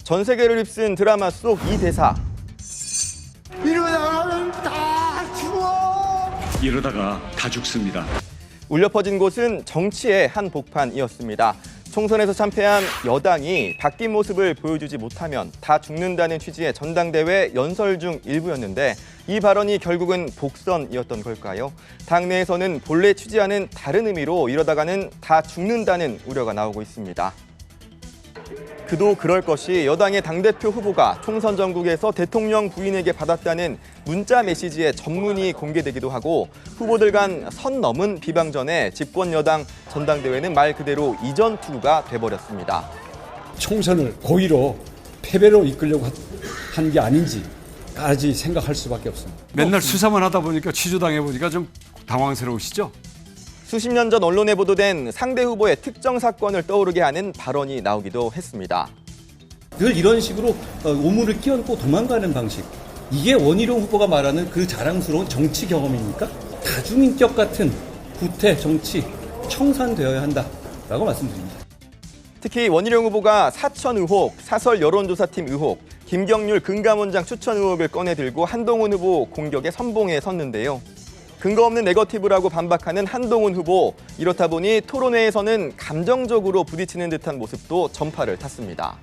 전 세계를 휩쓴 드라마 속 이 대사. 이러다가는 다 죽어. 이러다가 다 죽습니다. 울려 퍼진 곳은 정치의 한복판이었습니다. 총선에서 참패한 여당이 바뀐 모습을 보여주지 못하면 다 죽는다는 취지의 전당대회 연설 중 일부였는데 이 발언이 결국은 복선이었던 걸까요? 당내에서는 본래 취지와는 다른 의미로 이러다가는 다 죽는다는 우려가 나오고 있습니다. 그도 그럴 것이 여당의 당대표 후보가 총선 전국에서 대통령 부인에게 받았다는 문자 메시지의 전문이 공개되기도 하고 후보들 간 선 넘은 비방전에 집권 여당 전당대회는 말 그대로 이전 투구가 돼버렸습니다. 총선을 고의로 패배로 이끌려고 한 게 아닌지까지 생각할 수밖에 없습니다. 맨날 수사만 하다 보니까 취조당해보니까 좀 당황스러우시죠? 수십 년 전 언론에 보도된 상대 후보의 특정 사건을 떠오르게 하는 발언이 나오기도 했습니다. 늘 이런 식으로 오물을 끼얹고 도망가는 방식. 이게 원희룡 후보가 말하는 그 자랑스러운 정치 경험입니까? 다중인격 같은 구태 정치 청산되어야 한다라고 말씀드립니다. 특히 원희룡 후보가 사천 의혹, 사설 여론조사팀 의혹, 김경률 금감원장 추천 의혹을 꺼내들고 한동훈 후보 공격에 선봉에 섰는데요. 근거 없는 네거티브라고 반박하는 한동훈 후보. 이렇다 보니 토론회에서는 감정적으로 부딪히는 듯한 모습도 전파를 탔습니다.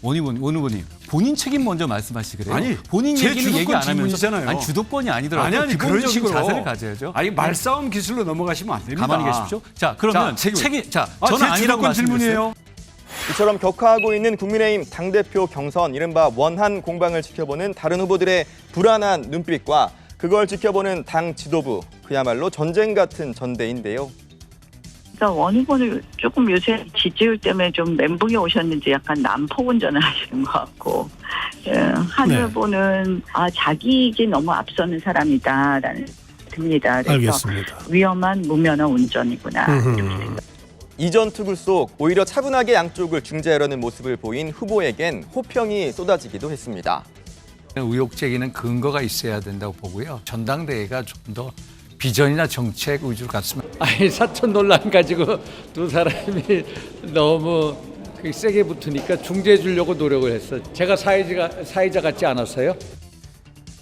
원 후보님, 본인 책임 먼저 말씀하시기래요. 아니, 본인 제 얘기는 얘기 안 하면서 질문이잖아요. 아니, 주도권이 아니더라도 아니 그런 기본적인 식으로 자세를 가져야죠. 아니 말싸움 기술로 넘어가시면 안 됩니다. 가만히 계십시오. 자, 그러면 자, 책임. 자, 아, 저는 제 아니라고 주도권 질문이에요. 말씀드렸어요. 이처럼 격화하고 있는 국민의힘 당대표 경선, 이른바 원한 공방을 지켜보는 다른 후보들의 불안한 눈빛과 그걸 지켜보는 당 지도부, 그야말로 전쟁 같은 전대인데요. 그러니까 원 후보는 조금 요새 지지율 때문에 좀 멘붕에 오셨는지 약간 난폭 운전을 하시는 것 같고, 한 후보는 자기에게 너무 앞서는 사람이다라는 듭니다. 그래서 알겠습니다. 위험한 무면허 운전이구나. 이전 투구 속 오히려 차분하게 양쪽을 중재하려는 모습을 보인 후보에겐 호평이 쏟아지기도 했습니다. 의혹 제기는 근거가 있어야 된다고 보고요. 전당대회가 좀 더 비전이나 정책 위주로 갔으면. 아니 사천 논란 가지고 두 사람이 너무 세게 붙으니까 중재해 주려고 노력을 했어. 제가 사회자 같지 않았어요?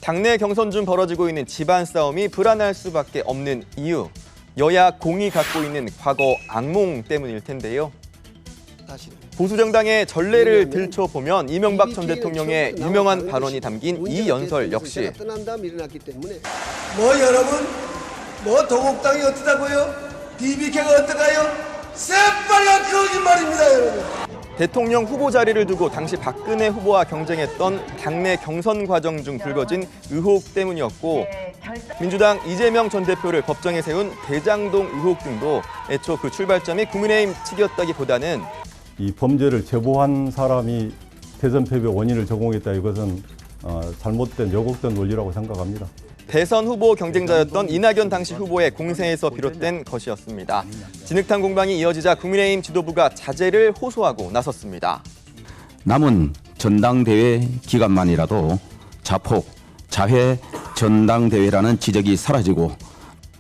당내 경선 중 벌어지고 있는 집안 싸움이 불안할 수밖에 없는 이유. 여야 공이 갖고 있는 과거 악몽 때문일 텐데요. 보수 정당의 전례를 들춰보면 이명박 전 대통령의 유명한 발언이 담긴 이 연설 역시 뭐 여러분, 뭐 도곡당이 어떠다고요? BBK가 어떠가요? 새빨간 거짓말입니다, 여러분. 대통령 후보 자리를 두고 당시 박근혜 후보와 경쟁했던 당내 경선 과정 중 불거진 의혹 때문이었고 민주당 이재명 전 대표를 법정에 세운 대장동 의혹 등도 애초 그 출발점이 국민의힘 측이었다기보다는 이 범죄를 제보한 사람이 대선 패배 원인을 제공했다, 이것은 잘못된 왜곡된 논리라고 생각합니다. 대선 후보 경쟁자였던 이낙연 당시 후보의 공세에서 비롯된 것이었습니다. 진흙탕 공방이 이어지자 국민의힘 지도부가 자제를 호소하고 나섰습니다. 남은 전당대회 기간만이라도 자폭, 자회 전당대회라는 지적이 사라지고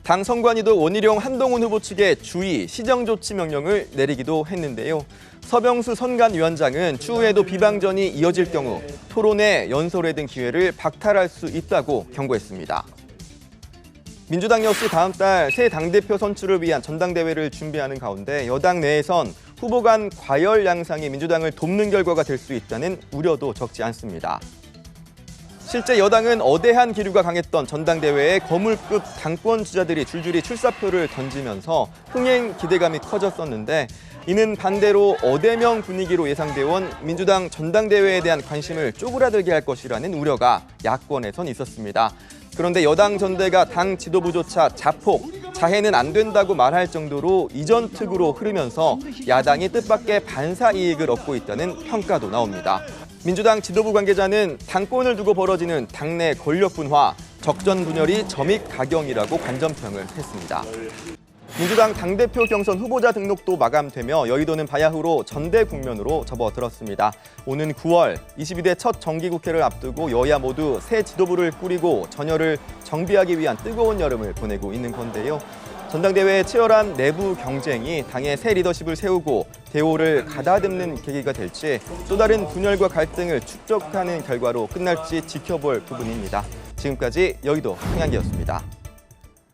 당 선관위도 원희룡 한동훈 후보 측에 주의, 시정조치 명령을 내리기도 했는데요. 서병수 선관위원장은 추후에도 비방전이 이어질 경우 토론회, 연설회 등 기회를 박탈할 수 있다고 경고했습니다. 민주당 역시 다음 달 새 당대표 선출을 위한 전당대회를 준비하는 가운데 여당 내에선 후보 간 과열 양상이 민주당을 돕는 결과가 될 수 있다는 우려도 적지 않습니다. 실제 여당은 어대한 기류가 강했던 전당대회에 거물급 당권 주자들이 줄줄이 출사표를 던지면서 흥행 기대감이 커졌었는데 이는 반대로 어대명 분위기로 예상돼 온 민주당 전당대회에 대한 관심을 쪼그라들게 할 것이라는 우려가 야권에선 있었습니다. 그런데 여당 전대가 당 지도부조차 자폭, 자해는 안 된다고 말할 정도로 이전 특으로 흐르면서 야당이 뜻밖의 반사 이익을 얻고 있다는 평가도 나옵니다. 민주당 지도부 관계자는 당권을 두고 벌어지는 당내 권력 분화, 적전 분열이 점입가경이라고 관전평을 했습니다. 민주당 당대표 경선 후보자 등록도 마감되며 여의도는 바야흐로 전대 국면으로 접어들었습니다. 오는 9월 22대 첫 정기국회를 앞두고 여야 모두 새 지도부를 꾸리고 전열을 정비하기 위한 뜨거운 여름을 보내고 있는 건데요. 전당대회의 치열한 내부 경쟁이 당의 새 리더십을 세우고 대오를 가다듬는 계기가 될지 또 다른 분열과 갈등을 축적하는 결과로 끝날지 지켜볼 부분입니다. 지금까지 여의도 황양기였습니다.